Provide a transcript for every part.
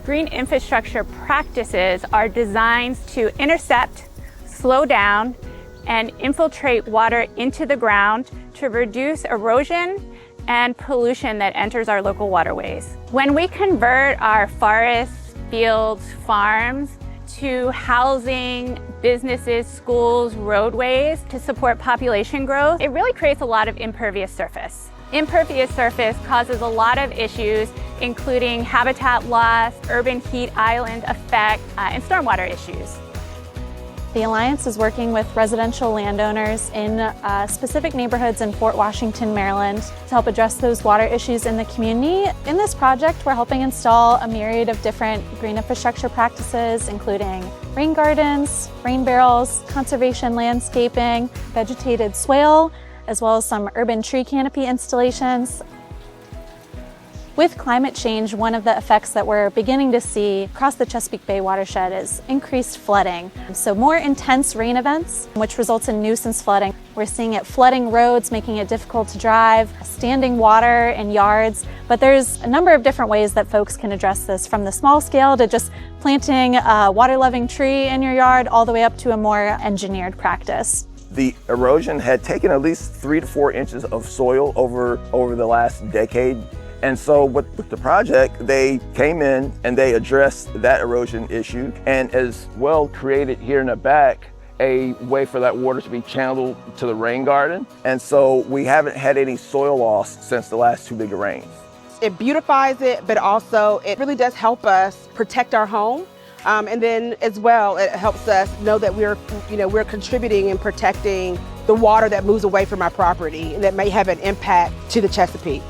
Green infrastructure practices are designed to intercept, slow down, and infiltrate water into the ground to reduce erosion and pollution that enters our local waterways. When we convert our forests, fields, farms to housing, businesses, schools, roadways to support population growth, it really creates a lot of impervious surface. Impervious surface causes a lot of issues, including habitat loss, urban heat island effect, and stormwater issues. The Alliance is working with residential landowners in specific neighborhoods in Fort Washington, Maryland, to help address those water issues in the community. In this project, we're helping install a myriad of different green infrastructure practices, including rain gardens, rain barrels, conservation landscaping, vegetated swale, as well as some urban tree canopy installations. With climate change, one of the effects that we're beginning to see across the Chesapeake Bay watershed is increased flooding. So more intense rain events, which results in nuisance flooding. We're seeing it flooding roads, making it difficult to drive, standing water in yards. But there's a number of different ways that folks can address this, from the small scale to just planting a water-loving tree in your yard, all the way up to a more engineered practice. The erosion had taken at least 3 to 4 inches of soil over the last decade. And so with the project, they came in and they addressed that erosion issue, and as well created here in the back a way for that water to be channeled to the rain garden. And so we haven't had any soil loss since the last 2 big rains. It beautifies it, but also it really does help us protect our home. And then as well, it helps us know that we're contributing and protecting the water that moves away from our property and that may have an impact to the Chesapeake.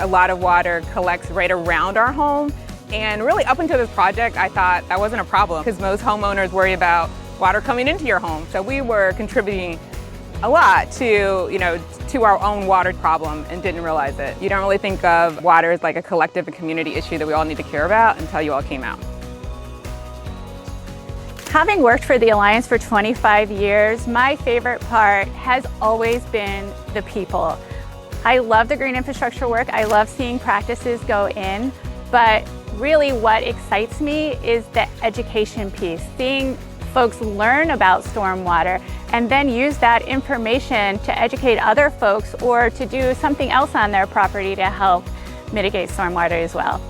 A lot of water collects right around our home, and really up until this project I thought that wasn't a problem because most homeowners worry about water coming into your home. So we were contributing a lot to our own water problem and didn't realize it. You don't really think of water as like a collective and community issue that we all need to care about until you all came out. Having worked for the Alliance for 25 years, my favorite part has always been the people. I love the green infrastructure work. I love seeing practices go in, but really what excites me is the education piece, seeing folks learn about stormwater and then use that information to educate other folks or to do something else on their property to help mitigate stormwater as well.